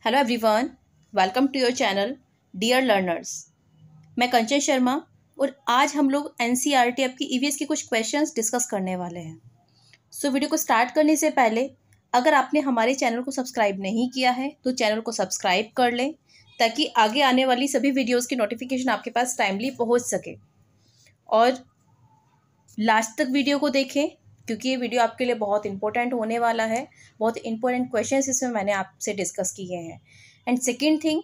Hello everyone, welcome to your channel dear learners. मैं कंचन शर्मा और आज हम लोग एनसीईआरटी आपकी ईवीएस के कुछ क्वेश्चंस डिस्कस करने वाले हैं। सो वीडियो को स्टार्ट करने से पहले अगर आपने हमारे चैनल को सब्सक्राइब नहीं किया है तो चैनल को सब्सक्राइब कर लें ताकि आगे आने वाली सभी वीडियोज़ की नोटिफिकेशन आपके पास टाइमली पहुँच सके। और लास्ट तक वीडियो को देखें क्योंकि ये वीडियो आपके लिए बहुत इंपॉर्टेंट होने वाला है। बहुत इंपॉर्टेंट क्वेश्चंस इसमें मैंने आपसे डिस्कस किए हैं। एंड सेकंड थिंग,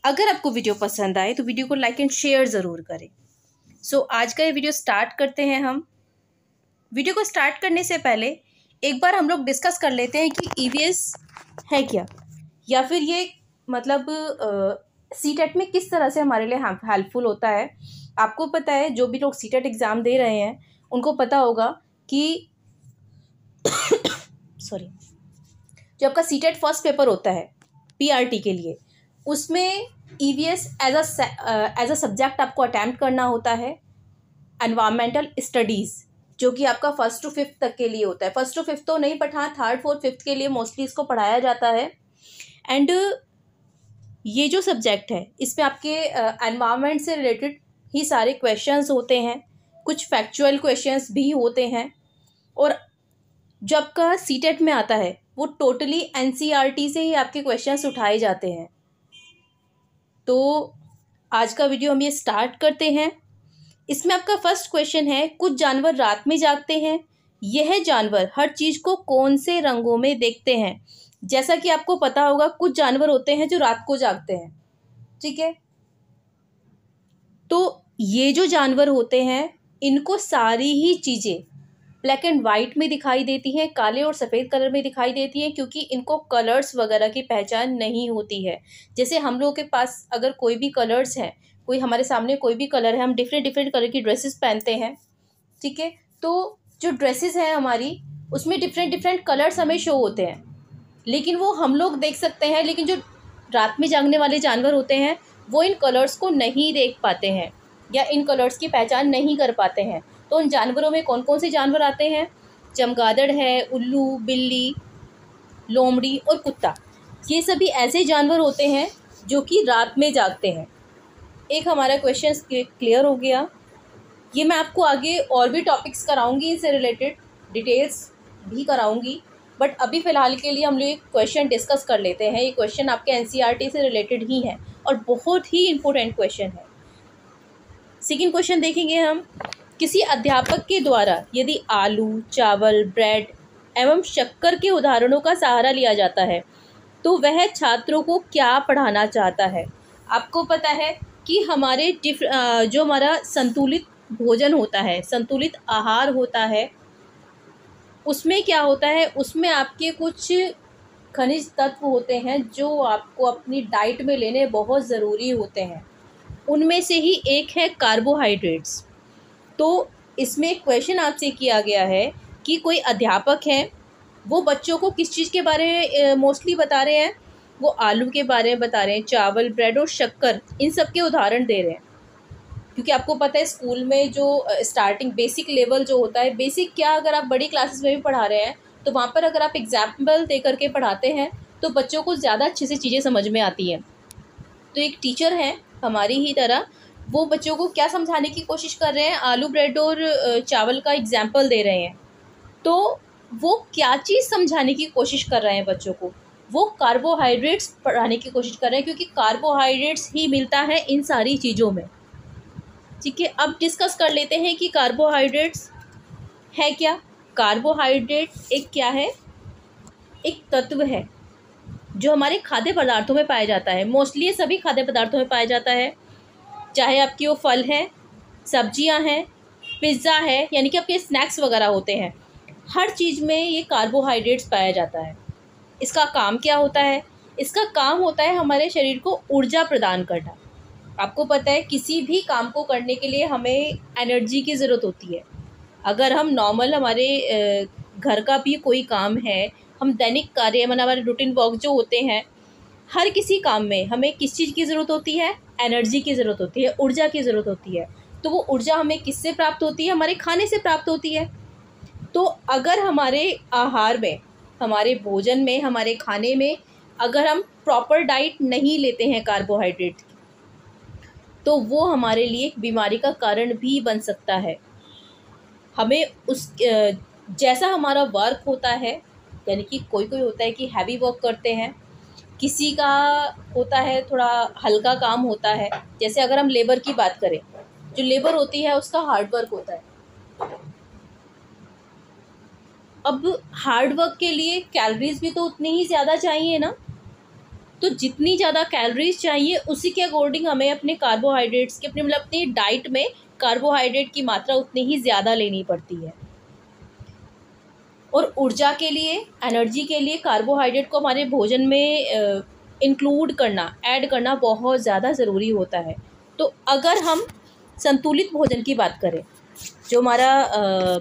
अगर आपको वीडियो पसंद आए तो वीडियो को लाइक एंड शेयर ज़रूर करें। सो आज का ये वीडियो स्टार्ट करते हैं। हम वीडियो को स्टार्ट करने से पहले एक बार हम लोग डिस्कस कर लेते हैं कि ईवीएस है क्या, या फिर ये मतलब सीटेट में किस तरह से हमारे लिए हेल्पफुल होता है। आपको पता है, जो भी लोग सीटेट एग्ज़ाम दे रहे हैं उनको पता होगा कि सॉरी, जो आपका सीटेट फर्स्ट पेपर होता है पीआरटी के लिए, उसमें ईवीएस एज अ सब्जेक्ट आपको अटैम्प्ट करना होता है। एनवायरमेंटल स्टडीज़ जो कि आपका फर्स्ट टू फिफ्थ तक के लिए होता है। फर्स्ट टू फिफ्थ तो नहीं, बट हाँ थर्ड फोर्थ फिफ्थ के लिए मोस्टली इसको पढ़ाया जाता है। एंड ये जो सब्जेक्ट है इसमें आपके एनवायरमेंट से रिलेटेड ही सारे क्वेश्चंस होते हैं, कुछ फैक्चुअल क्वेश्चंस भी होते हैं। और जो आपका सीटेट में आता है वो टोटली एनसीईआरटी से ही आपके क्वेश्चंस उठाए जाते हैं। तो आज का वीडियो हम ये स्टार्ट करते हैं। इसमें आपका फर्स्ट क्वेश्चन है, कुछ जानवर रात में जागते हैं। यह जानवर हर चीज़ को कौन से रंगों में देखते हैं। जैसा कि आपको पता होगा, कुछ जानवर होते हैं जो रात को जागते हैं, ठीक है। तो ये जो जानवर होते हैं इनको सारी ही चीज़ें ब्लैक एंड वाइट में दिखाई देती हैं, काले और सफ़ेद कलर में दिखाई देती हैं, क्योंकि इनको कलर्स वगैरह की पहचान नहीं होती है। जैसे हम लोगों के पास अगर कोई भी कलर्स हैं, कोई हमारे सामने कोई भी कलर है, हम डिफरेंट डिफरेंट कलर की ड्रेसेस पहनते हैं, ठीक है। तो जो ड्रेसेस हैं हमारी, उसमें डिफरेंट डिफरेंट कलर्स हमें शो होते हैं, लेकिन वो हम लोग देख सकते हैं। लेकिन जो रात में जागने वाले जानवर होते हैं वो इन कलर्स को नहीं देख पाते हैं या इन कलर्स की पहचान नहीं कर पाते हैं। तो उन जानवरों में कौन कौन से जानवर आते हैं? चमगादड़ है, उल्लू, बिल्ली, लोमड़ी और कुत्ता। ये सभी ऐसे जानवर होते हैं जो कि रात में जागते हैं। एक हमारा क्वेश्चन क्लियर हो गया। ये मैं आपको आगे और भी टॉपिक्स कराऊंगी, इससे रिलेटेड डिटेल्स भी कराऊंगी, बट अभी फ़िलहाल के लिए हम लोग एक क्वेश्चन डिस्कस कर लेते हैं। ये क्वेश्चन आपके एनसीईआरटी से रिलेटेड ही है और बहुत ही इम्पोर्टेंट क्वेश्चन है। सेकंड क्वेश्चन देखेंगे हम, किसी अध्यापक के द्वारा यदि आलू, चावल, ब्रेड एवं शक्कर के उदाहरणों का सहारा लिया जाता है तो वह छात्रों को क्या पढ़ाना चाहता है। आपको पता है कि हमारे जो हमारा संतुलित भोजन होता है, संतुलित आहार होता है, उसमें क्या होता है, उसमें आपके कुछ खनिज तत्व होते हैं जो आपको अपनी डाइट में लेने बहुत ज़रूरी होते हैं। उनमें से ही एक है कार्बोहाइड्रेट्स। तो इसमें क्वेश्चन आपसे किया गया है कि कोई अध्यापक हैं, वो बच्चों को किस चीज़ के बारे में मोस्टली बता रहे हैं? वो आलू के बारे में बता रहे हैं, चावल, ब्रेड और शक्कर, इन सब के उदाहरण दे रहे हैं। क्योंकि आपको पता है स्कूल में जो स्टार्टिंग बेसिक लेवल जो होता है, बेसिक क्या, अगर आप बड़ी क्लासेस में भी पढ़ा रहे हैं तो वहाँ पर अगर आप एग्जाम्पल दे करके पढ़ाते हैं तो बच्चों को ज़्यादा अच्छे से चीज़ें समझ में आती हैं। तो एक टीचर है हमारी ही तरह, वो बच्चों को क्या समझाने की कोशिश कर रहे हैं? आलू, ब्रेड और चावल का एग्जाम्पल दे रहे हैं। तो वो क्या चीज़ समझाने की कोशिश कर रहे हैं बच्चों को? वो कार्बोहाइड्रेट्स पढ़ाने की कोशिश कर रहे हैं, क्योंकि कार्बोहाइड्रेट्स ही मिलता है इन सारी चीज़ों में, ठीक है। अब डिस्कस कर लेते हैं कि कार्बोहाइड्रेट्स है क्या। कार्बोहाइड्रेट एक क्या है? एक तत्व है जो हमारे खाद्य पदार्थों में पाया जाता है। मोस्टली ये सभी खाद्य पदार्थों में पाया जाता है, चाहे आपकी वो फल है, सब्जियां हैं, पिज़्ज़ा है, यानी कि आपके स्नैक्स वगैरह होते हैं, हर चीज़ में ये कार्बोहाइड्रेट्स पाया जाता है। इसका काम क्या होता है? इसका काम होता है हमारे शरीर को ऊर्जा प्रदान करना। आपको पता है किसी भी काम को करने के लिए हमें एनर्जी की ज़रूरत होती है। अगर हम नॉर्मल हमारे घर का भी कोई काम है, हम दैनिक कार्य मतलब हमारे रूटीन वर्क जो होते हैं, हर किसी काम में हमें किस चीज़ की ज़रूरत होती है? एनर्जी की ज़रूरत होती है, ऊर्जा की ज़रूरत होती है। तो वो ऊर्जा हमें किससे प्राप्त होती है? हमारे खाने से प्राप्त होती है। तो अगर हमारे आहार में, हमारे भोजन में, हमारे खाने में अगर हम प्रॉपर डाइट नहीं लेते हैं कार्बोहाइड्रेट, तो वो हमारे लिए एक बीमारी का कारण भी बन सकता है। हमें उस जैसा हमारा वर्क होता है, यानी कि कोई कोई होता है कि हैवी वर्क करते हैं, किसी का होता है थोड़ा हल्का काम होता है। जैसे अगर हम लेबर की बात करें, जो लेबर होती है उसका हार्ड वर्क होता है। अब हार्ड वर्क के लिए कैलोरीज भी तो उतनी ही ज़्यादा चाहिए ना, तो जितनी ज़्यादा कैलोरीज चाहिए उसी के अकॉर्डिंग हमें अपने कार्बोहाइड्रेट्स के अपने मतलब अपनी डाइट में कार्बोहाइड्रेट की मात्रा उतनी ही ज़्यादा लेनी पड़ती है। और ऊर्जा के लिए, एनर्जी के लिए कार्बोहाइड्रेट को हमारे भोजन में इंक्लूड करना, ऐड करना बहुत ज़्यादा ज़रूरी होता है। तो अगर हम संतुलित भोजन की बात करें, जो हमारा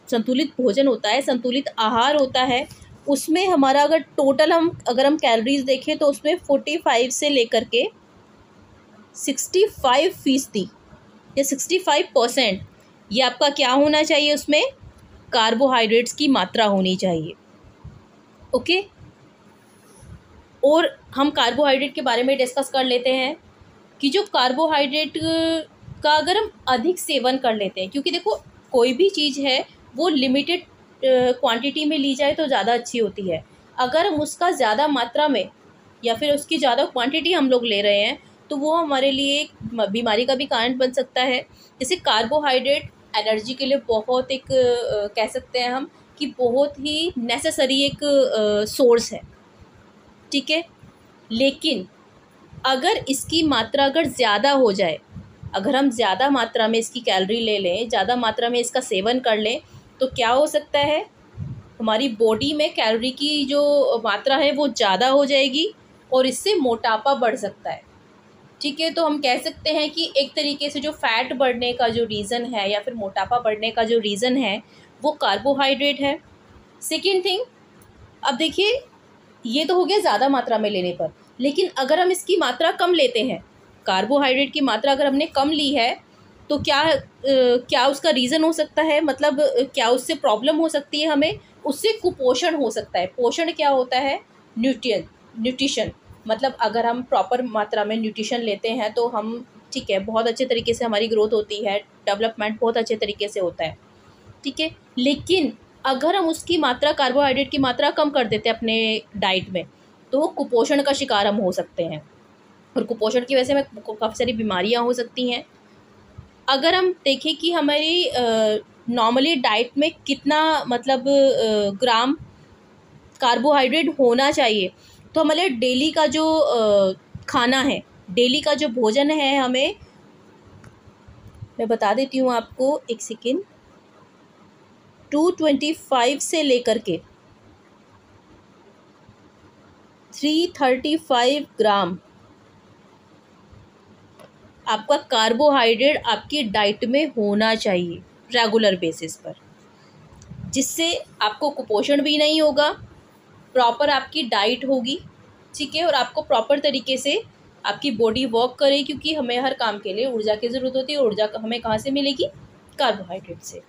संतुलित भोजन होता है, संतुलित आहार होता है, उसमें हमारा अगर टोटल अगर हम कैलोरीज देखें तो उसमें 45 से लेकर के 65% या 65% ये आपका क्या होना चाहिए, उसमें कार्बोहाइड्रेट्स की मात्रा होनी चाहिए। ओके, और हम कार्बोहाइड्रेट के बारे में डिस्कस कर लेते हैं कि जो कार्बोहाइड्रेट का अगर हम अधिक सेवन कर लेते हैं, क्योंकि देखो कोई भी चीज़ है वो लिमिटेड क्वांटिटी में ली जाए तो ज़्यादा अच्छी होती है। अगर हम उसका ज़्यादा मात्रा में या फिर उसकी ज़्यादा क्वांटिटी हम लोग ले रहे हैं तो वो हमारे लिए एक बीमारी का भी कारण बन सकता है। जैसे कार्बोहाइड्रेट एनर्जी के लिए बहुत एक कह सकते हैं हम कि बहुत ही नेसेसरी एक सोर्स है, ठीक है। लेकिन अगर इसकी मात्रा अगर ज़्यादा हो जाए, अगर हम ज़्यादा मात्रा में इसकी कैलोरी ले लें, ज़्यादा मात्रा में इसका सेवन कर लें, तो क्या हो सकता है, हमारी बॉडी में कैलोरी की जो मात्रा है वो ज़्यादा हो जाएगी और इससे मोटापा बढ़ सकता है, ठीक है। तो हम कह सकते हैं कि एक तरीके से जो फैट बढ़ने का जो रीज़न है या फिर मोटापा बढ़ने का जो रीज़न है वो कार्बोहाइड्रेट है। सेकेंड थिंग, अब देखिए ये तो हो गया ज़्यादा मात्रा में लेने पर, लेकिन अगर हम इसकी मात्रा कम लेते हैं, कार्बोहाइड्रेट की मात्रा अगर हमने कम ली है, तो क्या उसका रीज़न हो सकता है, मतलब क्या उससे प्रॉब्लम हो सकती है हमें, उससे कुपोषण हो सकता है। पोषण क्या होता है, न्यूट्रिशन, मतलब अगर हम प्रॉपर मात्रा में न्यूट्रिशन लेते हैं तो हम, ठीक है, बहुत अच्छे तरीके से हमारी ग्रोथ होती है, डेवलपमेंट बहुत अच्छे तरीके से होता है, ठीक है। लेकिन अगर हम उसकी मात्रा, कार्बोहाइड्रेट की मात्रा कम कर देते हैं अपने डाइट में, तो कुपोषण का शिकार हम हो सकते हैं और कुपोषण की वजह से हमें काफ़ी सारी बीमारियां हो सकती हैं। अगर हम देखें कि हमारी नॉर्मली डाइट में कितना मतलब ग्राम कार्बोहाइड्रेट होना चाहिए, तो हमारे डेली का जो खाना है, डेली का जो भोजन है, हमें मैं बता देती हूँ आपको, एक सेकेंड, 225 से लेकर के 335 ग्राम आपका कार्बोहाइड्रेट आपकी डाइट में होना चाहिए रेगुलर बेसिस पर, जिससे आपको कुपोषण भी नहीं होगा, प्रॉपर आपकी डाइट होगी, ठीक है, और आपको प्रॉपर तरीके से आपकी बॉडी वर्क करे, क्योंकि हमें हर काम के लिए ऊर्जा की ज़रूरत होती है। ऊर्जा हमें कहाँ से मिलेगी, कार्बोहाइड्रेट से।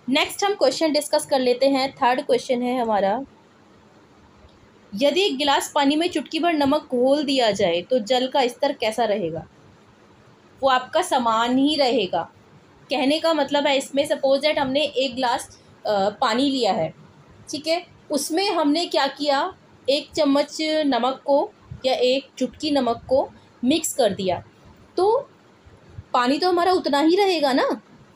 नेक्स्ट हम क्वेश्चन डिस्कस कर लेते हैं। थर्ड क्वेश्चन है हमारा, यदि एक गिलास पानी में चुटकी भर नमक घोल दिया जाए तो जल का स्तर कैसा रहेगा। वो आपका समान ही रहेगा। कहने का मतलब है इसमें, सपोज दैट हमने एक गिलास पानी लिया है, ठीक है, उसमें हमने क्या किया, एक चम्मच नमक को या एक चुटकी नमक को मिक्स कर दिया, तो पानी तो हमारा उतना ही रहेगा ना,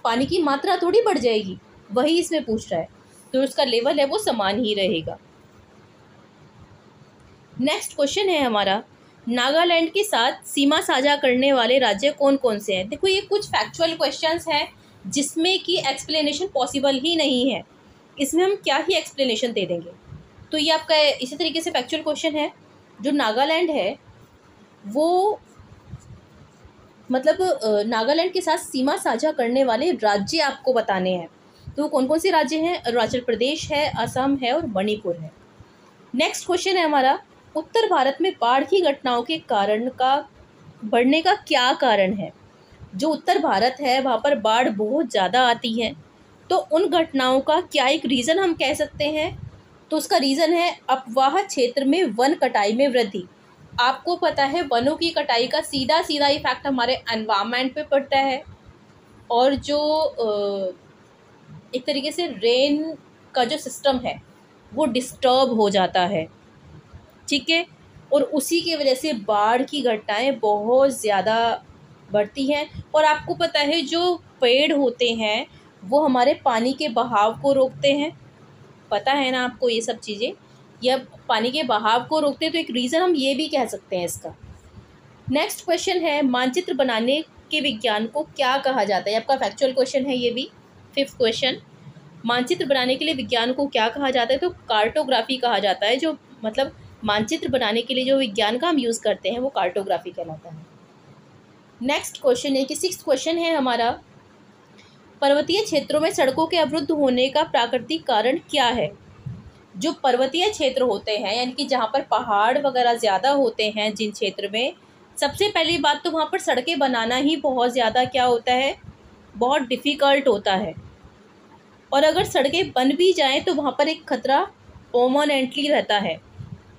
पानी की मात्रा थोड़ी बढ़ जाएगी, वही इसमें पूछ रहा है, तो उसका लेवल है वो समान ही रहेगा। नेक्स्ट क्वेश्चन है हमारा, नागालैंड के साथ सीमा साझा करने वाले राज्य कौन कौन से हैं। देखो ये कुछ फैक्चुअल क्वेश्चंस हैं जिसमें कि एक्सप्लेनेशन पॉसिबल ही नहीं है, इसमें हम क्या ही एक्सप्लेनेशन दे देंगे। तो ये आपका इसी तरीके से फैक्चुअल क्वेश्चन है। जो नागालैंड है वो मतलब नागालैंड के साथ सीमा साझा करने वाले राज्य आपको बताने हैं। तो वो कौन कौन से राज्य हैं, अरुणाचल प्रदेश है, असम है और मणिपुर है। नेक्स्ट क्वेश्चन है हमारा, उत्तर भारत में बाढ़ की घटनाओं के कारण का बढ़ने का क्या कारण है। जो उत्तर भारत है वहाँ पर बाढ़ बहुत ज़्यादा आती है, तो उन घटनाओं का क्या एक रीज़न हम कह सकते हैं तो उसका रीज़न है अपवाह क्षेत्र में वन कटाई में वृद्धि। आपको पता है वनों की कटाई का सीधा सीधा इफेक्ट हमारे एनवायरनमेंट पे पड़ता है, और जो एक तरीके से रेन का जो सिस्टम है वो डिस्टर्ब हो जाता है, ठीक है। और उसी की वजह से बाढ़ की घटनाएं बहुत ज़्यादा बढ़ती हैं। और आपको पता है जो पेड़ होते हैं वो हमारे पानी के बहाव को रोकते हैं, पता है ना आपको ये सब चीज़ें, या पानी के बहाव को रोकते हैं, तो एक रीज़न हम ये भी कह सकते हैं इसका। नेक्स्ट क्वेश्चन है, मानचित्र बनाने के विज्ञान को क्या कहा जाता है? आपका फैक्चुअल क्वेश्चन है ये भी, 5th क्वेश्चन। मानचित्र बनाने के लिए विज्ञान को क्या कहा जाता है? तो कार्टोग्राफी कहा जाता है। जो मतलब मानचित्र बनाने के लिए जो विज्ञान का हम यूज़ करते हैं वो कार्टोग्राफी कहलाता है। नेक्स्ट क्वेश्चन है कि 6th क्वेश्चन है हमारा, पर्वतीय क्षेत्रों में सड़कों के अवरुद्ध होने का प्राकृतिक कारण क्या है? जो पर्वतीय क्षेत्र होते हैं, यानी कि जहाँ पर पहाड़ वगैरह ज़्यादा होते हैं जिन क्षेत्र में, सबसे पहली बात तो वहाँ पर सड़कें बनाना ही बहुत ज़्यादा क्या होता है, बहुत डिफ़िकल्ट होता है। और अगर सड़कें बन भी जाएं तो वहाँ पर एक खतरा परमानेंटली रहता है,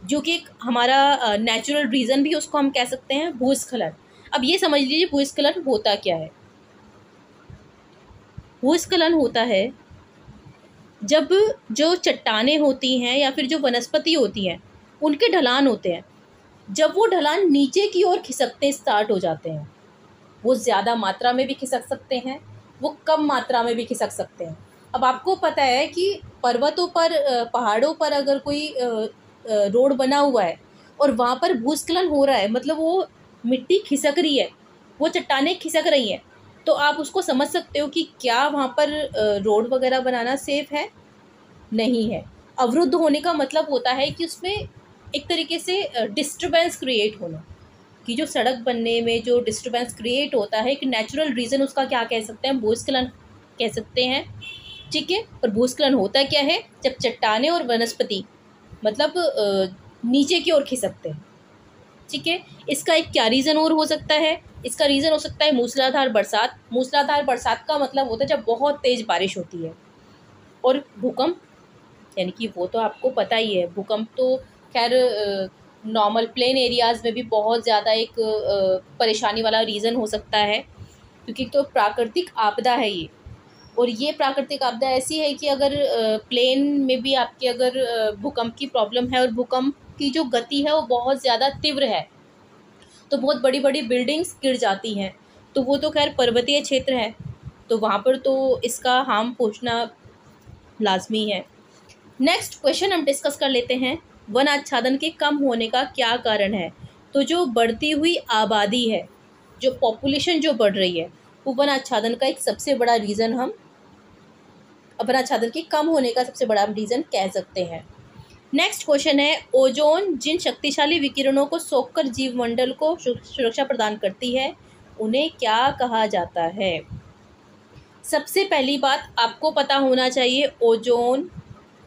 जो कि एक हमारा नेचुरल रीज़न भी उसको हम कह सकते हैं, भूस्खलन। अब ये समझ लीजिए भूस्खलन होता क्या है। भूस्खलन होता है जब जो चट्टानें होती हैं या फिर जो वनस्पति होती हैं उनके ढलान होते हैं, जब वो ढलान नीचे की ओर खिसकते स्टार्ट हो जाते हैं। वो ज़्यादा मात्रा में भी खिसक सकते हैं, वो कम मात्रा में भी खिसक सकते हैं। अब आपको पता है कि पर्वतों पर, पहाड़ों पर अगर कोई रोड बना हुआ है और वहाँ पर भूस्खलन हो रहा है, मतलब वो मिट्टी खिसक रही है, वो चट्टानें खिसक रही हैं, तो आप उसको समझ सकते हो कि क्या वहाँ पर रोड वगैरह बनाना सेफ़ है? नहीं है। अवरुद्ध होने का मतलब होता है कि उसमें एक तरीके से डिस्टर्बेंस क्रिएट होना, कि जो सड़क बनने में जो डिस्टर्बेंस क्रिएट होता है, एक नेचुरल रीज़न उसका क्या कह सकते हैं, भूस्खलन कह सकते हैं, ठीक है। और भूस्खलन होता क्या है, जब चट्टानें और वनस्पति मतलब नीचे की ओर खिसकते हैं, ठीक है। इसका एक क्या रीज़न और हो सकता है? इसका रीज़न हो सकता है मूसलाधार बरसात। मूसलाधार बरसात का मतलब होता है जब बहुत तेज़ बारिश होती है। और भूकंप, यानी कि वो तो आपको पता ही है, भूकंप तो खैर नॉर्मल प्लेन एरियाज़ में भी बहुत ज़्यादा एक परेशानी वाला रीज़न हो सकता है, क्योंकि तो प्राकृतिक आपदा है ये। और ये प्राकृतिक आपदा ऐसी है कि अगर प्लेन में भी आपके अगर भूकंप की प्रॉब्लम है और भूकंप की जो गति है वो बहुत ज़्यादा तीव्र है, तो बहुत बड़ी बड़ी बिल्डिंग्स गिर जाती हैं। तो वो तो खैर पर्वतीय क्षेत्र है, तो वहाँ पर तो इसका हार्म पहुँचना लाजमी है। नेक्स्ट क्वेश्चन हम डिस्कस कर लेते हैं, वन आच्छादन के कम होने का क्या कारण है? तो जो बढ़ती हुई आबादी है, जो पॉपुलेशन जो बढ़ रही है, वो वन आच्छादन का एक सबसे बड़ा रीज़न, हम वन आच्छादन के कम होने का सबसे बड़ा रीज़न कह सकते हैं। नेक्स्ट क्वेश्चन है, ओजोन जिन शक्तिशाली विकिरणों को सोखकर जीवमंडल को सुरक्षा प्रदान करती है उन्हें क्या कहा जाता है? सबसे पहली बात आपको पता होना चाहिए ओजोन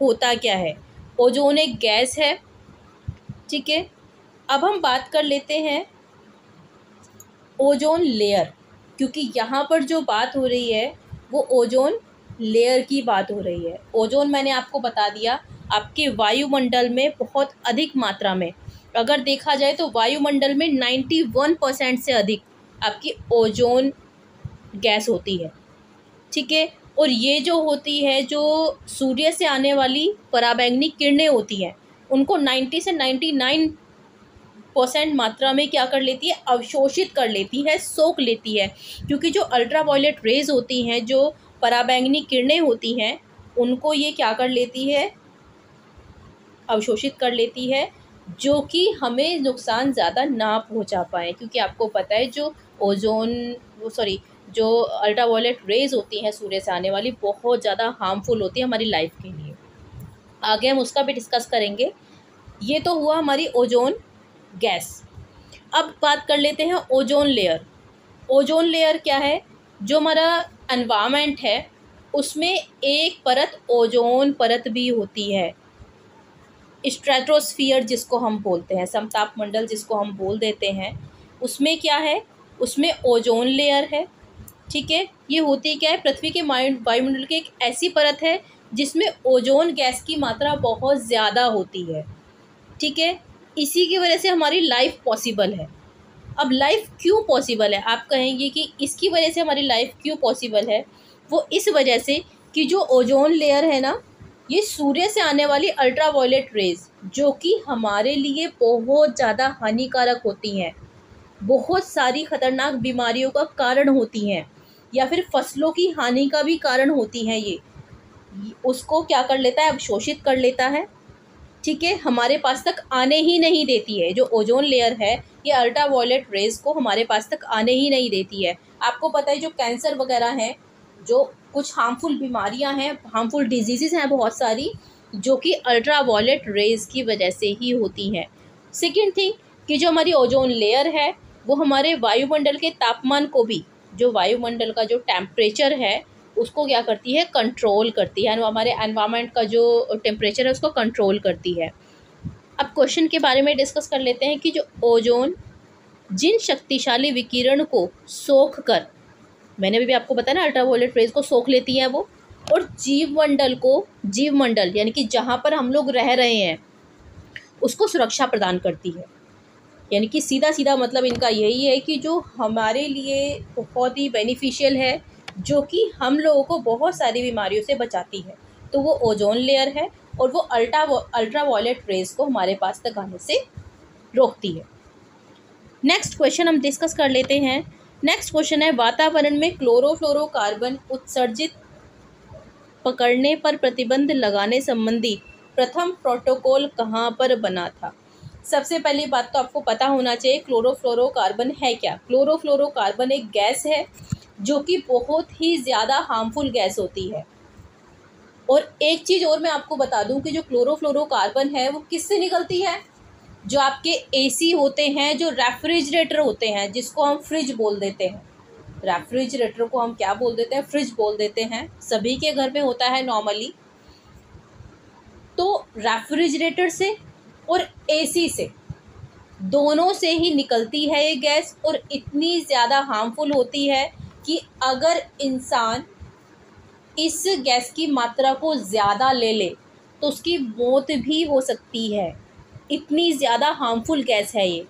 होता क्या है। ओजोन एक गैस है, ठीक है। अब हम बात कर लेते हैं ओजोन लेयर, क्योंकि यहाँ पर जो बात हो रही है वो ओजोन लेयर की बात हो रही है। ओजोन मैंने आपको बता दिया आपके वायुमंडल में बहुत अधिक मात्रा में, अगर देखा जाए तो वायुमंडल में 91% से अधिक आपकी ओजोन गैस होती है, ठीक है। और ये जो होती है, जो सूर्य से आने वाली पराबैंगनी किरणें होती हैं, उनको 90 से 99% मात्रा में क्या कर लेती है, अवशोषित कर लेती है, सोख लेती है। क्योंकि जो अल्ट्रावायलेट रेज होती हैं, जो पराबैंगनी किरणें होती हैं, उनको ये क्या कर लेती है, अवशोषित कर लेती है, जो कि हमें नुकसान ज़्यादा ना पहुंचा पाए। क्योंकि आपको पता है जो जो अल्ट्रावायलेट रेज होती हैं सूर्य से आने वाली, बहुत ज़्यादा हार्मफुल होती है हमारी लाइफ के लिए। आगे हम उसका भी डिस्कस करेंगे। ये तो हुआ हमारी ओजोन गैस। अब बात कर लेते हैं ओजोन लेयर। ओजोन लेयर क्या है? जो हमारा एनवायरनमेंट है उसमें एक परत ओजोन परत भी होती है, स्ट्रेटोस्फियर जिसको हम बोलते हैं, समताप मंडल जिसको हम बोल देते हैं, उसमें क्या है, उसमें ओजोन लेयर है, ठीक है। ये होती क्या है, पृथ्वी के वायुमंडल की एक ऐसी परत है जिसमें ओजोन गैस की मात्रा बहुत ज़्यादा होती है, ठीक है। इसी की वजह से हमारी लाइफ पॉसिबल है। अब लाइफ क्यों पॉसिबल है, आप कहेंगे कि इसकी वजह से हमारी लाइफ क्यों पॉसिबल है। वो इस वजह से कि जो ओजोन लेयर है ना, ये सूर्य से आने वाली अल्ट्रावायलेट रेज जो कि हमारे लिए बहुत ज़्यादा हानिकारक होती हैं, बहुत सारी खतरनाक बीमारियों का कारण होती हैं, या फिर फसलों की हानि का भी कारण होती हैं। ये उसको क्या कर लेता है, अवशोषित कर लेता है, ठीक है, हमारे पास तक आने ही नहीं देती है। जो ओजोन लेयर है ये अल्ट्रावायलेट रेज को हमारे पास तक आने ही नहीं देती है। आपको पता है जो कैंसर वगैरह हैं, जो कुछ हार्मफुल बीमारियां हैं, हार्मफुल डिजीज़ हैं बहुत सारी, जो कि अल्ट्रावायलेट रेज की वजह से ही होती हैं। सेकेंड थिंग कि जो हमारी ओजोन लेयर है वो हमारे वायुमंडल के तापमान को भी, जो वायुमंडल का जो टेम्परेचर है उसको क्या करती है, कंट्रोल करती है। हमारे एनवायरनमेंट का जो टेम्परेचर है उसको कंट्रोल करती है। अब क्वेश्चन के बारे में डिस्कस कर लेते हैं कि जो ओजोन जिन शक्तिशाली विकिरण को सोख कर, मैंने भी आपको बताया ना अल्ट्रावायलेट रेज को सोख लेती है वो, और जीवमंडल यानी कि जहाँ पर हम लोग रह रहे हैं उसको सुरक्षा प्रदान करती है। यानी कि सीधा सीधा मतलब इनका यही है कि जो हमारे लिए बहुत ही बेनिफिशियल है, जो कि हम लोगों को बहुत सारी बीमारियों से बचाती है, तो वो ओजोन लेयर है और वो अल्ट्रावायलेट रेज को हमारे पास तक आने से रोकती है। नेक्स्ट क्वेश्चन हम डिस्कस कर लेते हैं। नेक्स्ट क्वेश्चन है, वातावरण में क्लोरोफ्लोरोकार्बन उत्सर्जित पकड़ने पर प्रतिबंध लगाने संबंधी प्रथम प्रोटोकॉल कहाँ पर बना था। सबसे पहली बात तो आपको पता होना चाहिए क्लोरोफ्लोरोकार्बन है क्या। क्लोरोफ्लोरोकार्बन एक गैस है जो कि बहुत ही ज़्यादा हार्मफुल गैस होती है। और एक चीज़ और मैं आपको बता दूं कि जो क्लोरोफ्लोरोकार्बन है वो किससे निकलती है, जो आपके एसी होते हैं, जो रेफ्रिजरेटर होते हैं, जिसको हम फ्रिज बोल देते हैं। रेफ्रिजरेटर को हम क्या बोल देते हैं, फ्रिज बोल देते हैं। सभी के घर में होता है नॉर्मली। तो रेफ्रिजरेटर से और एसी से, दोनों से ही निकलती है ये गैस, और इतनी ज़्यादा हार्मफुल होती है कि अगर इंसान इस गैस की मात्रा को ज़्यादा ले ले तो उसकी मौत भी हो सकती है। इतनी ज़्यादा हार्मफुल गैस है ये,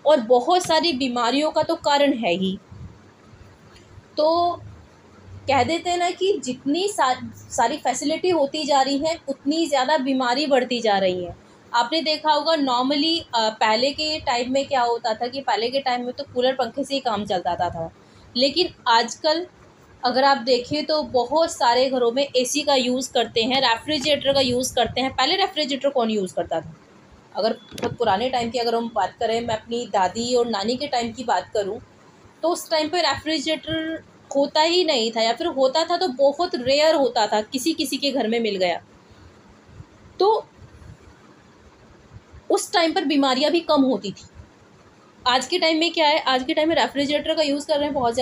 और बहुत सारी बीमारियों का तो कारण है ही। तो कह देते हैं ना कि जितनी सारी फैसिलिटी होती जा रही है उतनी ज़्यादा बीमारी बढ़ती जा रही है। आपने देखा होगा नॉर्मली पहले के टाइम में क्या होता था कि पहले के टाइम में तो कूलर पंखे से ही काम चलता था, लेकिन आजकल अगर आप देखें तो बहुत सारे घरों में एसी का यूज़ करते हैं, रेफ्रिजरेटर का यूज़ करते हैं। पहले रेफ्रिजरेटर कौन यूज़ करता था, अगर बहुत पुराने टाइम की अगर हम बात करें, मैं अपनी दादी और नानी के टाइम की बात करूं, तो उस टाइम पे रेफ्रिजरेटर होता ही नहीं था, या फिर होता था तो बहुत रेयर होता था, किसी किसी के घर में मिल गया। तो उस टाइम पर बीमारियां भी कम होती थी। आज के टाइम में क्या है, आज के टाइम में रेफ्रिजरेटर का यूज़ कर रहे हैं, बहुत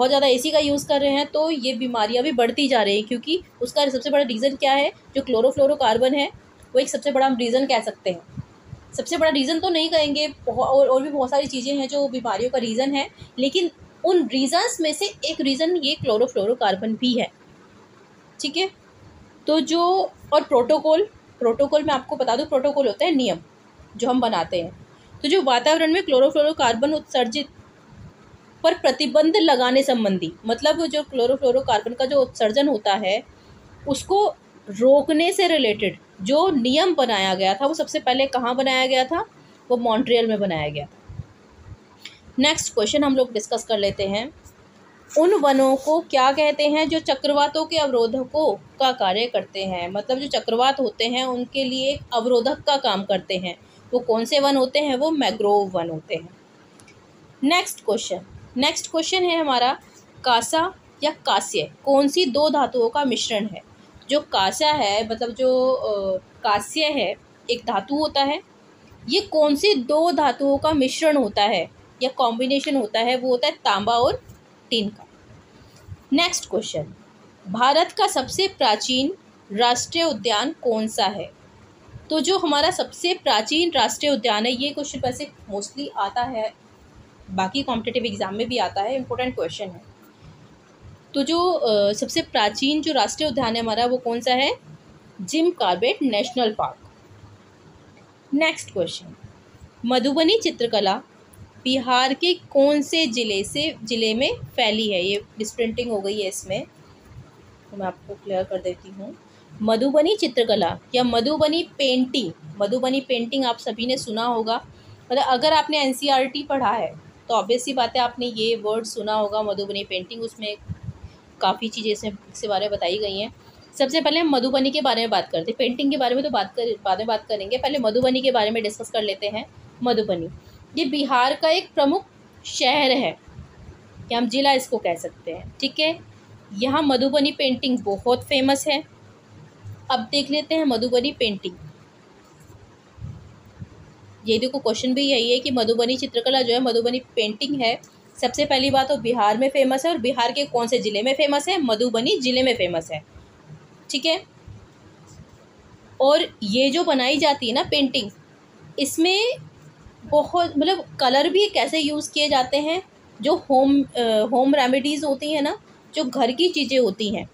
ज़्यादा एसी का यूज़ कर रहे हैं, तो ये बीमारियां भी बढ़ती जा रही हैं। क्योंकि उसका सबसे बड़ा रीज़न क्या है, जो क्लोरोफ्लोरोकार्बन है वो एक सबसे बड़ा हम रीज़न कह सकते हैं। सबसे बड़ा रीज़न तो नहीं कहेंगे, और भी बहुत सारी चीज़ें हैं जो बीमारियों का रीज़न है, लेकिन उन रीज़न्स में से एक रीज़न ये क्लोरोफ्लोरोकार्बन भी है, ठीक है। तो जो और प्रोटोकॉल मैं आपको बता दूं, प्रोटोकॉल होता है नियम जो हम बनाते हैं। तो जो वातावरण में क्लोरोफ्लोरोकार्बन उत्सर्जित पर प्रतिबंध लगाने संबंधी, मतलब जो क्लोरोफ्लोरोकार्बन का जो उत्सर्जन होता है उसको रोकने से रिलेटेड जो नियम बनाया गया था, वो सबसे पहले कहाँ बनाया गया था, वो मॉन्ट्रियल में बनाया गया था। नेक्स्ट क्वेश्चन हम लोग डिस्कस कर लेते हैं, उन वनों को क्या कहते हैं जो चक्रवातों के अवरोधकों का कार्य करते हैं। मतलब जो चक्रवात होते हैं उनके लिए अवरोधक का काम करते हैं, वो कौन से वन होते हैं, वो मैंग्रोव वन होते हैं। नेक्स्ट क्वेश्चन है हमारा, कांसा या कांस्य कौन सी दो धातुओं का मिश्रण है। जो कांसा है, मतलब जो कांस्य है, एक धातु होता है, ये कौन सी दो धातुओं का मिश्रण होता है या कॉम्बिनेशन होता है, वो होता है तांबा और टिन का। नेक्स्ट क्वेश्चन, भारत का सबसे प्राचीन राष्ट्रीय उद्यान कौन सा है। तो जो हमारा सबसे प्राचीन राष्ट्रीय उद्यान है, ये क्वेश्चन वैसे मोस्टली आता है, बाकी कॉम्पिटिटिव एग्जाम में भी आता है, इम्पोर्टेंट क्वेश्चन है। तो जो सबसे प्राचीन जो राष्ट्रीय उद्यान है हमारा वो कौन सा है? Jim Corbett national park. Next question, Madhubani चित्रकला बिहार के कौन से जिले में फैली है? ये डिस्प्रिंटिंग हो गई है इसमें, तो मैं आपको क्लियर कर देती हूँ। मधुबनी चित्रकला या मधुबनी पेंटिंग आप सभी ने सुना होगा। मतलब अगर आपने एनसीईआरटी पढ़ा है तो ऑब्वियस सी बात है आपने ये वर्ड सुना होगा मधुबनी पेंटिंग। उसमें काफ़ी चीज़ें इसके बारे में बताई गई हैं। सबसे पहले हम मधुबनी के बारे में बात करते हैं। पेंटिंग के बारे में तो बाद में बात करेंगे, पहले मधुबनी के बारे में डिस्कस कर लेते हैं। मधुबनी ये बिहार का एक प्रमुख शहर है, कि हम जिला इसको कह सकते हैं, ठीक है। यहाँ मधुबनी पेंटिंग बहुत फेमस है। अब देख लेते हैं मधुबनी पेंटिंग। ये देखो क्वेश्चन भी यही है कि मधुबनी चित्रकला जो है, मधुबनी पेंटिंग है, सबसे पहली बात तो बिहार में फेमस है। और बिहार के कौन से ज़िले में फेमस है? मधुबनी ज़िले में फेमस है, ठीक है। और ये जो बनाई जाती है ना पेंटिंग, इसमें बहुत मतलब कलर भी कैसे यूज़ किए जाते हैं, जो होम रेमेडीज़ होती हैं ना, जो घर की चीज़ें होती हैं,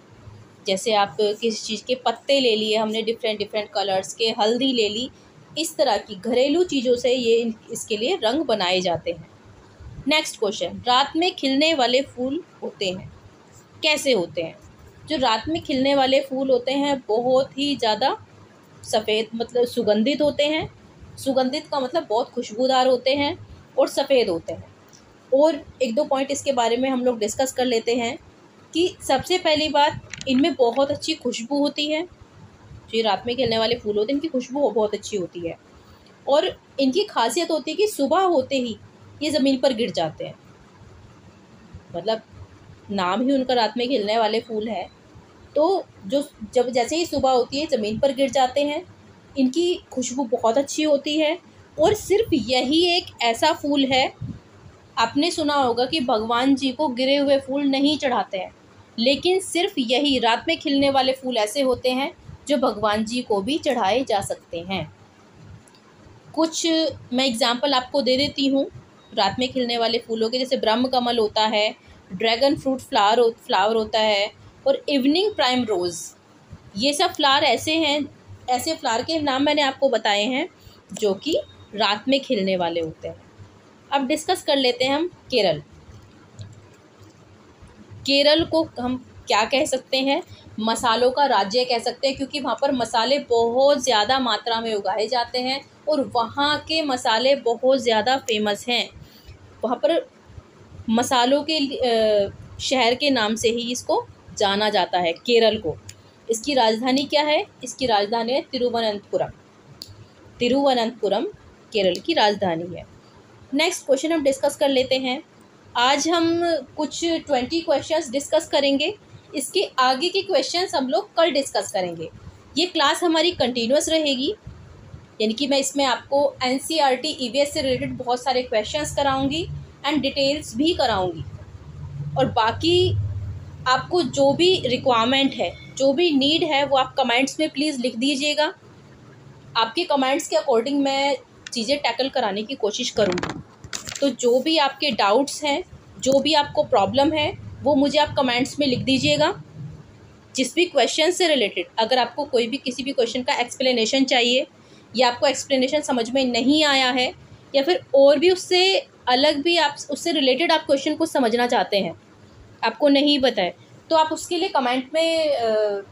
जैसे आप किसी चीज़ के पत्ते ले लिए हमने डिफरेंट कलर्स के, हल्दी ले ली, इस तरह की घरेलू चीज़ों से ये इसके लिए रंग बनाए जाते हैं। नेक्स्ट क्वेश्चन, रात में खिलने वाले फूल होते हैं, कैसे होते हैं? जो रात में खिलने वाले फूल होते हैं बहुत ही ज़्यादा सफ़ेद, मतलब सुगंधित होते हैं। सुगंधित का मतलब बहुत खुशबूदार होते हैं और सफ़ेद होते हैं। और एक दो पॉइंट इसके बारे में हम लोग डिस्कस कर लेते हैं कि सबसे पहली बात, इनमें बहुत अच्छी खुशबू होती है। जो रात में खिलने वाले फूल होते हैं इनकी खुशबू बहुत अच्छी होती है। और इनकी खासियत होती है कि सुबह होते ही ये ज़मीन पर गिर जाते हैं। मतलब नाम ही उनका रात में खिलने वाले फूल है, तो जब जैसे ही सुबह होती है ज़मीन पर गिर जाते हैं। इनकी खुशबू बहुत अच्छी होती है। और सिर्फ यही एक ऐसा फूल है, आपने सुना होगा कि भगवान जी को गिरे हुए फूल नहीं चढ़ाते हैं, लेकिन सिर्फ यही रात में खिलने वाले फूल ऐसे होते हैं जो भगवान जी को भी चढ़ाए जा सकते हैं। कुछ मैं एग्जांपल आपको दे देती हूँ रात में खिलने वाले फूलों के, जैसे ब्रह्म कमल होता है, ड्रैगन फ्रूट फ्लावर होता है, और इवनिंग प्राइम रोज़। ये सब फ्लावर ऐसे हैं, ऐसे फ्लावर के नाम मैंने आपको बताए हैं जो कि रात में खिलने वाले होते हैं। अब डिस्कस कर लेते हैं हम केरल। केरल को हम क्या कह सकते हैं? मसालों का राज्य कह सकते हैं, क्योंकि वहाँ पर मसाले बहुत ज़्यादा मात्रा में उगाए जाते हैं और वहाँ के मसाले बहुत ज़्यादा फेमस हैं। वहाँ पर मसालों के शहर के नाम से ही इसको जाना जाता है, केरल को। इसकी राजधानी क्या है? इसकी राजधानी है तिरुवनंतपुरम। तिरुवनंतपुरम केरल की राजधानी है। नेक्स्ट क्वेश्चन हम डिस्कस कर लेते हैं। आज हम कुछ 20 क्वेश्चंस डिस्कस करेंगे। इसके आगे के क्वेश्चंस हम लोग कल डिस्कस करेंगे। ये क्लास हमारी कंटिन्यूस रहेगी, यानी कि मैं इसमें आपको एनसीईआरटी ईवीएस से रिलेटेड बहुत सारे क्वेश्चंस कराऊंगी एंड डिटेल्स भी कराऊंगी। और बाकी आपको जो भी रिक्वायरमेंट है, जो भी नीड है, वो आप कमेंट्स में प्लीज़ लिख दीजिएगा। आपके कमेंट्स के अकॉर्डिंग मैं चीज़ें टैकल कराने की कोशिश करूँगी। तो जो भी आपके डाउट्स हैं, जो भी आपको प्रॉब्लम है, वो मुझे आप कमेंट्स में लिख दीजिएगा। जिस भी क्वेश्चन से रिलेटेड, अगर आपको कोई भी किसी भी क्वेश्चन का एक्सप्लेनेशन चाहिए, या आपको एक्सप्लेनेशन समझ में नहीं आया है, या फिर और भी उससे अलग भी आप उससे रिलेटेड आप क्वेश्चन को समझना चाहते हैं, आपको नहीं बताए, तो आप उसके लिए कमेंट में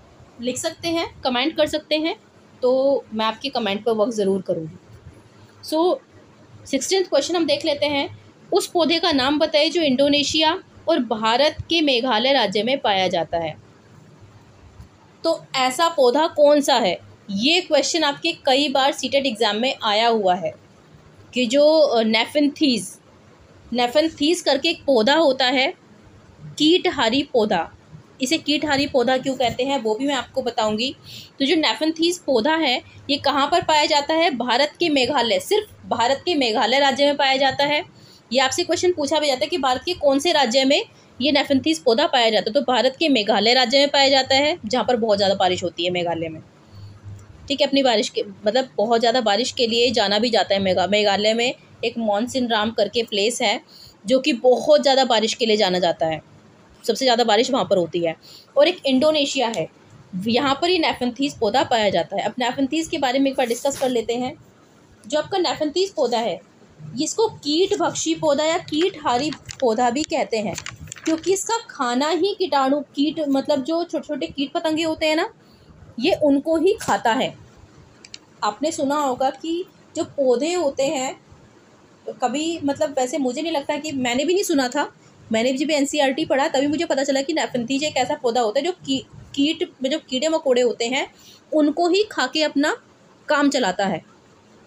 लिख सकते हैं, कमेंट कर सकते हैं। तो मैं आपके कमेंट पर वर्क ज़रूर करूँगी। सो 16th क्वेश्चन हम देख लेते हैं। उस पौधे का नाम बताइए जो इंडोनेशिया और भारत के मेघालय राज्य में पाया जाता है। तो ऐसा पौधा कौन सा है? ये क्वेश्चन आपके कई बार सीटेट एग्ज़ाम में आया हुआ है कि जो नेफेंथीस करके एक पौधा होता है, कीटहारी पौधा। इसे कीटहारी पौधा क्यों कहते हैं वो भी मैं आपको बताऊंगी। तो जो नेफेंथीस पौधा है ये कहाँ पर पाया जाता है? भारत के मेघालय, सिर्फ भारत के मेघालय राज्य में पाया जाता है। ये आपसे क्वेश्चन पूछा भी जाता है कि भारत के कौन से राज्य में ये नेफेंथीस पौधा पाया जाता है। तो भारत के मेघालय राज्य में पाया जाता है, जहाँ पर बहुत ज़्यादा बारिश होती है मेघालय में, ठीक है। अपनी बारिश के मतलब बहुत ज़्यादा बारिश के लिए जाना भी जाता है मेघालय में एक मॉनसिनराम करके प्लेस है, जो कि बहुत ज़्यादा बारिश के लिए जाना जाता है। सबसे ज़्यादा बारिश वहाँ पर होती है। और एक इंडोनेशिया है, यहाँ पर ही नेफेंथीस पौधा पाया जाता है। अब नेफेंथीस के बारे में एक बार डिस्कस कर लेते हैं। जो आपका नेफेंथीस पौधा है, इसको कीटभक्षी पौधा या कीटहारी पौधा भी कहते हैं, क्योंकि इसका खाना ही कीटाणु, कीट मतलब जो छोटे छोटे कीट पतंगे होते हैं ना, ये उनको ही खाता है। आपने सुना होगा कि जो पौधे होते हैं, कभी मतलब वैसे मुझे नहीं लगता कि, मैंने भी नहीं सुना था, मैंने जब NCERT पढ़ा तभी मुझे पता चला कि नेफेंथीस एक ऐसा पौधा होता है जो कीट जो कीड़े मकोड़े होते हैं उनको ही खा के अपना काम चलाता है,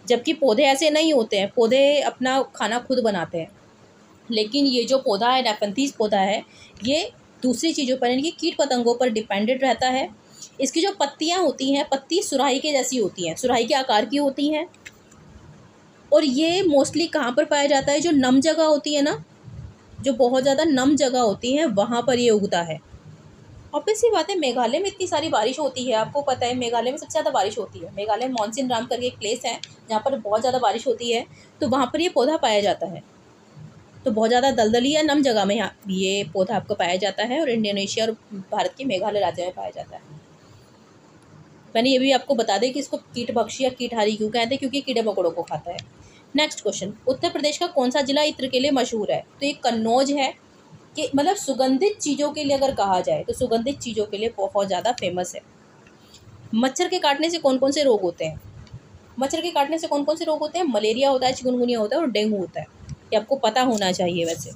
जबकि पौधे ऐसे नहीं होते हैं, पौधे अपना खाना खुद बनाते हैं। लेकिन ये जो पौधा है, नेफेंथीस पौधा है, ये दूसरी चीज़ों पर यानी कि कीट पतंगों पर डिपेंडेंट रहता है। इसकी जो पत्तियाँ होती हैं, पत्ती सुराही के जैसी होती हैं, सुराही के आकार की होती हैं। और ये मोस्टली कहाँ पर पाया जाता है, जो नम जगह होती है ना, जो बहुत ज़्यादा नम जगह होती है वहाँ पर ये उगता है। ऑब्वियस सी बात है, मेघालय में इतनी सारी बारिश होती है, आपको पता है मेघालय में सबसे ज़्यादा बारिश होती है। मेघालय में मॉनसिन राम करके एक प्लेस है जहाँ पर बहुत ज़्यादा बारिश होती है, तो वहाँ पर ये पौधा पाया जाता है। तो बहुत ज़्यादा दलदली या नम जगह में ये पौधा आपको पाया जाता है, और इंडोनेशिया और भारत के मेघालय राज्य में पाया जाता है। मैंने ये भी आपको बता दें कि इसको कीटभक्षी या कीटहारी क्यों कहते हैं, क्योंकि कीड़े मकोड़ों को खाता है। नेक्स्ट क्वेश्चन, उत्तर प्रदेश का कौन सा जिला इत्र के लिए मशहूर है? तो ये कन्नौज है, कि मतलब सुगंधित चीज़ों के लिए अगर कहा जाए तो सुगंधित चीज़ों के लिए बहुत ज़्यादा फेमस है। मच्छर के काटने से कौन कौन से रोग होते हैं? मच्छर के काटने से कौन कौन से रोग होते हैं? मलेरिया होता है, चिकनगुनिया होता है और डेंगू होता है। ये आपको पता होना चाहिए वैसे।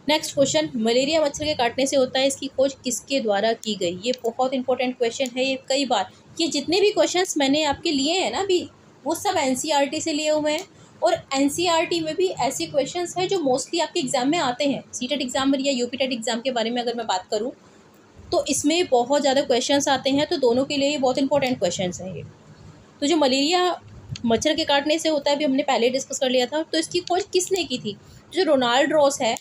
नेक्स्ट क्वेश्चन, मलेरिया मच्छर के काटने से होता है, इसकी खोज किसके द्वारा की गई? ये बहुत इंपॉर्टेंट क्वेश्चन है। ये कई बार, ये जितने भी क्वेश्चंस मैंने आपके लिए हैं ना अभी, वो सब NCERT से लिए हुए हैं। और NCERT में भी ऐसे क्वेश्चंस हैं जो मोस्टली आपके एग्जाम में आते हैं। CTET एग्जाम या UP-TET एग्जाम के बारे में अगर मैं बात करूँ तो इसमें बहुत ज़्यादा क्वेश्चंस आते हैं, तो दोनों के लिए ये बहुत इंपॉर्टेंट क्वेश्चंस हैं ये। तो जो मलेरिया मच्छर के काटने से होता है, अभी हमने पहले डिस्कस कर लिया था, तो इसकी खोज किसने की थी? जो रोनाल्ड रॉस है,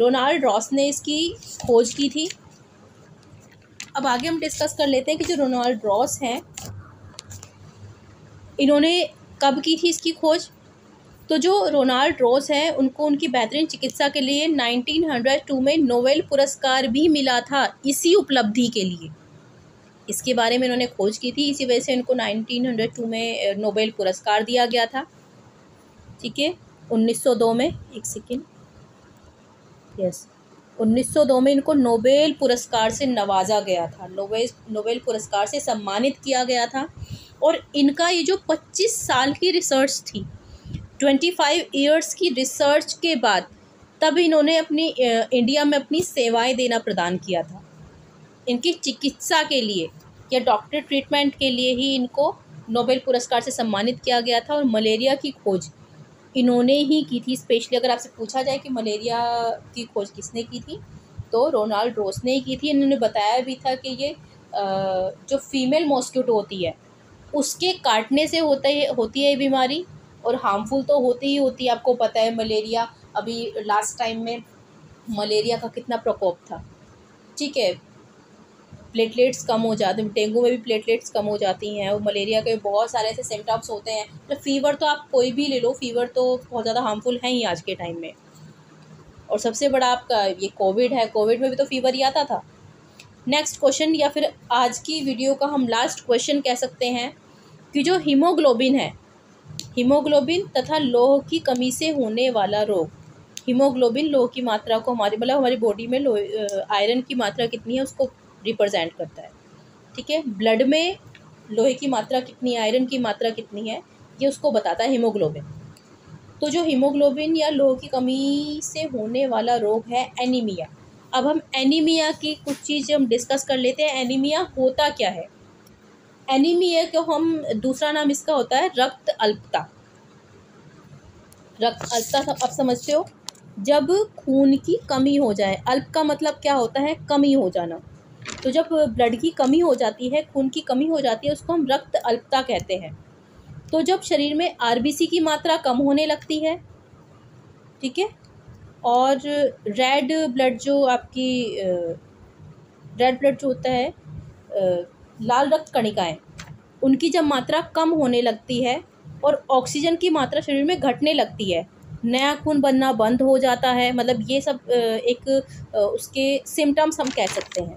रोनाल्ड रॉस ने इसकी खोज की थी। अब आगे हम डिस्कस कर लेते हैं कि जो रोनाल्ड रॉस हैं, इन्होंने कब की थी इसकी खोज? तो जो रोनाल्ड रॉस है, उनको उनकी बेहतरीन चिकित्सा के लिए 1902 में नोबेल पुरस्कार भी मिला था, इसी उपलब्धि के लिए। इसके बारे में इन्होंने खोज की थी, इसी वजह से इनको 1902 में नोबेल पुरस्कार दिया गया था। ठीक है, 1902 में, एक सेकेंड, यस, 1902 में इनको नोबेल पुरस्कार से नवाजा गया था, नोबेल पुरस्कार से सम्मानित किया गया था। और इनका ये जो 25 साल की रिसर्च थी, 25 ईयर्स की रिसर्च के बाद तब इन्होंने अपनी इंडिया में अपनी सेवाएं देना प्रदान किया था। इनकी चिकित्सा के लिए या डॉक्टर ट्रीटमेंट के लिए ही इनको नोबेल पुरस्कार से सम्मानित किया गया था। और मलेरिया की खोज इन्होंने ही की थी स्पेशली। अगर आपसे पूछा जाए कि मलेरिया की खोज किसने की थी, तो रोनाल्ड रॉस ने ही की थी। इन्होंने बताया भी था कि ये जो फीमेल मॉस्किटो होती है उसके काटने से होती है ये बीमारी, और हार्मफुल तो होती ही होती है। आपको पता है मलेरिया, अभी लास्ट टाइम में मलेरिया का कितना प्रकोप था। ठीक है, प्लेटलेट्स कम हो जाते हैं, डेंगू में भी प्लेटलेट्स कम हो जाती हैं, और मलेरिया के बहुत सारे ऐसे सिम्टम्स होते हैं। तो फीवर तो आप कोई भी ले लो, फीवर तो बहुत ज़्यादा हार्मफुल है ही आज के टाइम में। और सबसे बड़ा आपका ये कोविड है, कोविड में भी तो फीवर ही आता था। नेक्स्ट क्वेश्चन, या फिर आज की वीडियो का हम लास्ट क्वेश्चन कह सकते हैं, कि जो हीमोग्लोबिन है, हीमोग्लोबिन तथा लौह की कमी से होने वाला रोग। हीमोग्लोबिन लौह की मात्रा को हमारी बॉडी में आयरन की मात्रा कितनी है उसको रिप्रेजेंट करता है। ठीक है, ब्लड में लोहे की मात्रा कितनी है, आयरन की मात्रा कितनी है, ये उसको बताता है हीमोग्लोबिन। तो जो हीमोग्लोबिन या लोहे की कमी से होने वाला रोग है एनीमिया। अब हम एनीमिया की कुछ चीज़ हम डिस्कस कर लेते हैं। एनीमिया होता क्या है? एनीमिया को हम, दूसरा नाम इसका होता है रक्त अल्पता। रक्त अल्पता आप समझते हो, जब खून की कमी हो जाए। अल्प का मतलब क्या होता है? कमी हो जाना। तो जब ब्लड की कमी हो जाती है, खून की कमी हो जाती है, उसको हम रक्त अल्पता कहते हैं। तो जब शरीर में RBC की मात्रा कम होने लगती है, ठीक है, और रेड ब्लड जो आपकी रेड ब्लड जो होता है, लाल रक्त कणिकाएं, उनकी जब मात्रा कम होने लगती है और ऑक्सीजन की मात्रा शरीर में घटने लगती है, नया खून बनना बंद हो जाता है, मतलब ये सब एक उसके सिम्टम्स हम कह सकते हैं।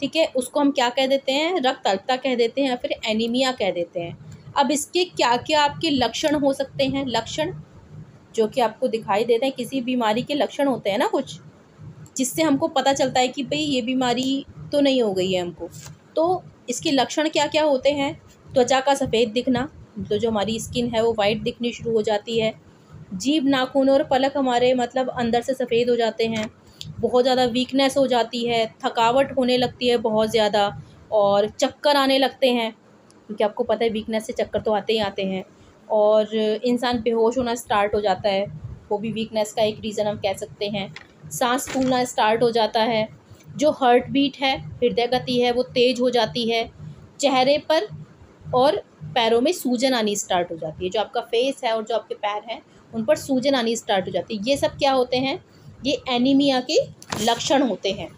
ठीक है, उसको हम क्या कह देते हैं, रक्त अल्पता कह देते हैं या फिर एनीमिया कह देते हैं। अब इसके क्या क्या आपके लक्षण हो सकते हैं, लक्षण जो कि आपको दिखाई देते हैं, किसी बीमारी के लक्षण होते हैं ना कुछ, जिससे हमको पता चलता है कि भाई ये बीमारी तो नहीं हो गई है हमको। तो इसके लक्षण क्या क्या होते हैं, त्वचा का सफ़ेद दिखना, तो जो हमारी स्किन है वो वाइट दिखनी शुरू हो जाती है। जीभ, नाखून और पलक हमारे मतलब अंदर से सफ़ेद हो जाते हैं। बहुत ज़्यादा वीकनेस हो जाती है, थकावट होने लगती है बहुत ज़्यादा, और चक्कर आने लगते हैं, क्योंकि आपको पता है वीकनेस से चक्कर तो आते ही आते हैं। और इंसान बेहोश होना स्टार्ट हो जाता है, वो भी वीकनेस का एक रीज़न हम कह सकते हैं। सांस फूलना स्टार्ट हो जाता है। जो हार्ट बीट है, हृदय गति है, वो तेज़ हो जाती है। चेहरे पर और पैरों में सूजन आनी स्टार्ट हो जाती है, जो आपका फेस है और जो आपके पैर हैं उन पर सूजन आनी स्टार्ट हो जाती है। ये सब क्या होते हैं, ये एनीमिया के लक्षण होते हैं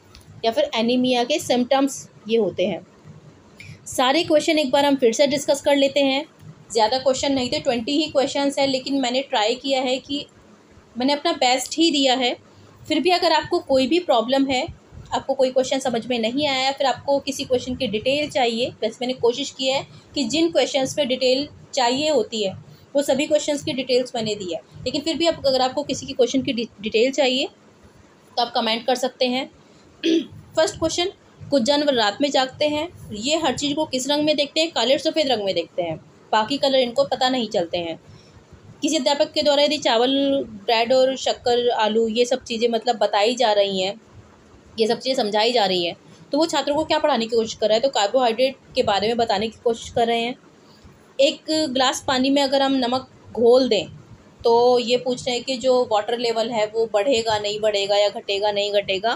या फिर एनीमिया के सिम्टम्स ये होते हैं। सारे क्वेश्चन एक बार हम फिर से डिस्कस कर लेते हैं। ज़्यादा क्वेश्चन नहीं थे, 20 ही क्वेश्चंस हैं, लेकिन मैंने ट्राई किया है कि मैंने अपना बेस्ट ही दिया है। फिर भी अगर आपको कोई भी प्रॉब्लम है, आपको कोई क्वेश्चन समझ में नहीं आया, फिर आपको किसी क्वेश्चन की डिटेल चाहिए, वैसे मैंने कोशिश की है कि जिन क्वेश्चंस में डिटेल चाहिए होती है वो सभी क्वेश्चंस की डिटेल्स मैंने दी है। लेकिन फिर भी अगर आपको किसी की क्वेश्चन की डिटेल चाहिए तो आप कमेंट कर सकते हैं। फर्स्ट क्वेश्चन, कुछ जानवर रात में जागते हैं, ये हर चीज़ को किस रंग में देखते हैं, काले और सफ़ेद रंग में देखते हैं, बाकी कलर इनको पता नहीं चलते हैं। किसी अध्यापक के द्वारा यदि चावल, ब्रेड और शक्कर, आलू ये सब चीज़ें मतलब बताई जा रही हैं, ये सब चीज़ें समझाई जा रही हैं, तो वो छात्रों को क्या पढ़ाने की कोशिश कर रहा है, तो कार्बोहाइड्रेट के बारे में बताने की कोशिश कर रहे हैं। एक ग्लास पानी में अगर हम नमक घोल दें तो ये पूछ रहे हैं कि जो वाटर लेवल है वो बढ़ेगा नहीं बढ़ेगा या घटेगा नहीं घटेगा,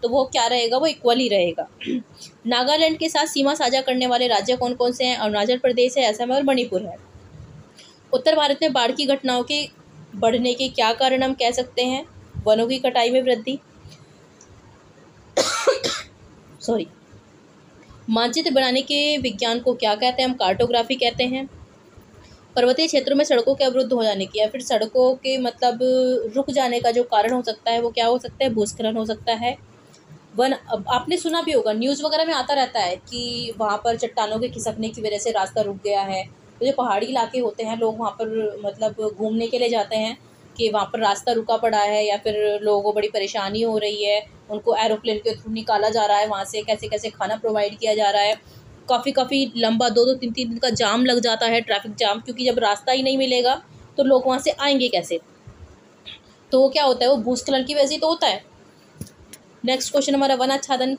तो वो क्या रहेगा, वो इक्वल ही रहेगा। नागालैंड के साथ सीमा साझा करने वाले राज्य कौन कौन से हैं, अरुणाचल प्रदेश है, असम और मणिपुर है। उत्तर भारत में बाढ़ की घटनाओं के बढ़ने के क्या कारण हम कह सकते हैं, वनों की कटाई में वृद्धि। सॉरी। मानचित्र बनाने के विज्ञान को क्या कहते हैं, हम कार्टोग्राफी कहते हैं। पर्वतीय क्षेत्रों में सड़कों के अवरुद्ध हो जाने की या फिर सड़कों के मतलब रुक जाने का जो कारण हो सकता है वो क्या हो सकता है, भूस्खलन हो सकता है। अब आपने सुना भी होगा, न्यूज़ वगैरह में आता रहता है कि वहाँ पर चट्टानों के खिसकने की वजह से रास्ता रुक गया है। तो जो पहाड़ी इलाके होते हैं, लोग वहाँ पर मतलब घूमने के लिए जाते हैं कि वहाँ पर रास्ता रुका पड़ा है या फिर लोगों को बड़ी परेशानी हो रही है, उनको एरोप्लेन के थ्रू निकाला जा रहा है, वहाँ से कैसे कैसे खाना प्रोवाइड किया जा रहा है। काफ़ी लंबा 2-2 3-3 दिन का जाम लग जाता है, ट्रैफिक जाम, क्योंकि जब रास्ता ही नहीं मिलेगा तो लोग वहाँ से आएंगे कैसे। तो वो क्या होता है, वो भूस्खलन की वजह से तो होता है। नेक्स्ट क्वेश्चन हमारा, वन आच्छादन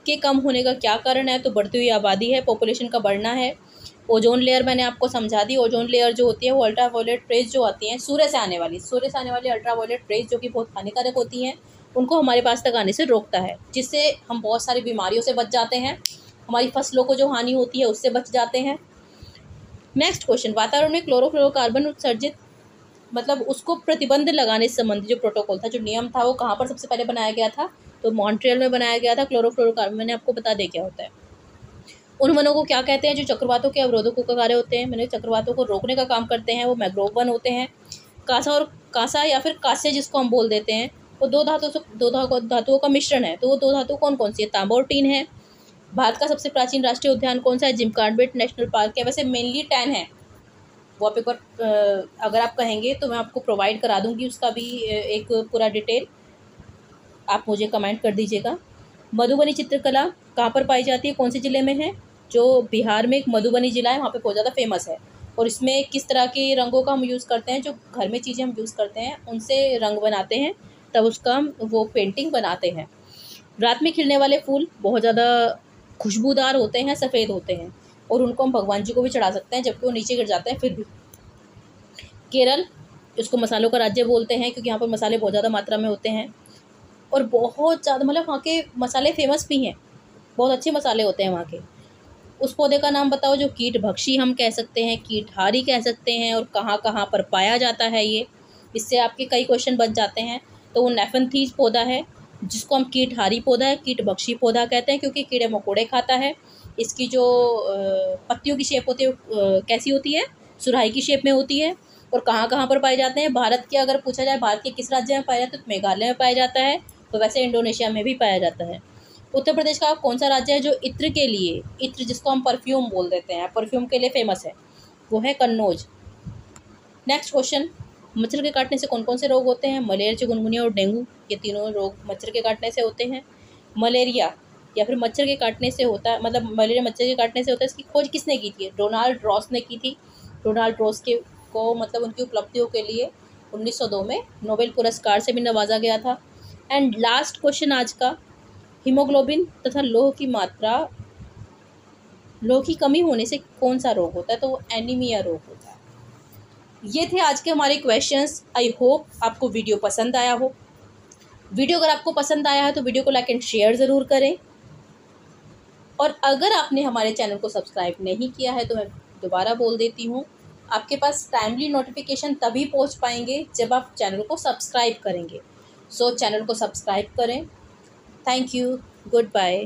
के कम होने का क्या कारण है, तो बढ़ती हुई आबादी है, पॉपुलेशन का बढ़ना है। ओजोन लेयर मैंने आपको समझा दी। ओजोन लेयर जो होती है वो अल्ट्रावायलेट रेज जो आती हैं सूर्य से आने वाली अल्ट्रावायलेट रेज जो कि बहुत हानिकारक होती हैं, उनको हमारे पास तक आने से रोकता है, जिससे हम बहुत सारी बीमारियों से बच जाते हैं, हमारी फसलों को जो हानि होती है उससे बच जाते हैं। नेक्स्ट क्वेश्चन, वातावरण में क्लोरोफ्लोरोकार्बन उत्सर्जित मतलब उसको प्रतिबंध लगाने से संबंधित जो प्रोटोकॉल था, जो नियम था, वो कहाँ पर सबसे पहले बनाया गया था, तो मॉन्ट्रियल में बनाया गया था। क्लोरोफ्लोरोकार्बन मैंने आपको बता दिया क्या होता है। उन वनों को क्या कहते हैं जो चक्रवातों के अवरोधकों का कार्य होते हैं, मैंने चक्रवातों को रोकने का काम करते हैं, वो मैंग्रोव वन होते हैं। कांसा या फिर कांस्य जिसको हम बोल देते हैं, वो दो धातुओं का मिश्रण है। तो वो 2 धातु कौन कौन सी है, तांबा और टीन है। भारत का सबसे प्राचीन राष्ट्रीय उद्यान कौन सा है, जिम कॉर्बेट नेशनल पार्क है। वैसे मेनली 10 है, वो आप एक बार अगर आप कहेंगे तो मैं आपको प्रोवाइड करा दूंगी उसका भी एक पूरा डिटेल, आप मुझे कमेंट कर दीजिएगा। मधुबनी चित्रकला कहाँ पर पाई जाती है, कौन से ज़िले में है, जो बिहार में एक मधुबनी ज़िला है, वहाँ पे बहुत ज़्यादा फेमस है। और इसमें किस तरह के रंगों का हम यूज़ करते हैं, जो घर में चीज़ें हम यूज़ करते हैं उनसे रंग बनाते हैं, तब उसका हम वो पेंटिंग बनाते हैं। रात में खिलने वाले फूल बहुत ज़्यादा खुशबूदार होते हैं, सफ़ेद होते हैं, और उनको हम भगवान जी को भी चढ़ा सकते हैं जबकि वो नीचे गिर जाते हैं फिर भी। केरल, इसको मसालों का राज्य बोलते हैं क्योंकि यहाँ पर मसाले बहुत ज़्यादा मात्रा में होते हैं, और बहुत ज़्यादा मतलब वहाँ के मसाले फेमस भी हैं, बहुत अच्छे मसाले होते हैं वहाँ के। उस पौधे का नाम बताओ जो कीट भक्षी हम कह सकते हैं, कीटहारी कह सकते हैं, और कहाँ कहाँ पर पाया जाता है ये, इससे आपके कई क्वेश्चन बच जाते हैं। तो वो नेफेंथीज पौधा है जिसको हम कीटहारी पौधा है, कीट भक्षी पौधा कहते हैं क्योंकि कीड़े मकोड़े खाता है। इसकी जो पत्तियों की शेप होती है कैसी होती है, सुराही की शेप में होती है, और कहाँ कहाँ पर पाए जाते हैं? भारत के अगर पूछा जाए भारत के किस राज्य में पाया जाता है तो मेघालय में पाया जाता है। तो वैसे इंडोनेशिया में भी पाया जाता है। उत्तर प्रदेश का कौन सा राज्य है जो इत्र के लिए, इत्र जिसको हम परफ्यूम बोल देते हैं, परफ्यूम के लिए फेमस है? वो है कन्नौज। नेक्स्ट क्वेश्चन, मच्छर के काटने से कौन कौन से रोग होते हैं? मलेरिया, चिकनगुनिया और डेंगू, ये तीनों रोग मच्छर के काटने से होते हैं। मलेरिया या फिर मच्छर के काटने से होता है, मतलब मलेरिया मच्छर के काटने से होता है, इसकी खोज किसने की थी? डोनाल्ड रॉस ने की थी। डोनाल्ड रॉस को मतलब उनकी उपलब्धियों के लिए 1902 में नोबेल पुरस्कार से भी नवाजा गया था। एंड लास्ट क्वेश्चन आज का, हीमोग्लोबिन तथा लोह की कमी होने से कौन सा रोग होता है? तो वो एनीमिया रोग होता है। ये थे आज के हमारे क्वेश्चंस। आई होप आपको वीडियो पसंद आया हो। वीडियो अगर आपको पसंद आया है तो वीडियो को लाइक एंड शेयर ज़रूर करें। और अगर आपने हमारे चैनल को सब्सक्राइब नहीं किया है तो मैं दोबारा बोल देती हूँ, आपके पास टाइमली नोटिफिकेशन तभी पहुँच पाएंगे जब आप चैनल को सब्सक्राइब करेंगे। सो चैनल को सब्सक्राइब करें। Thank you. Good bye.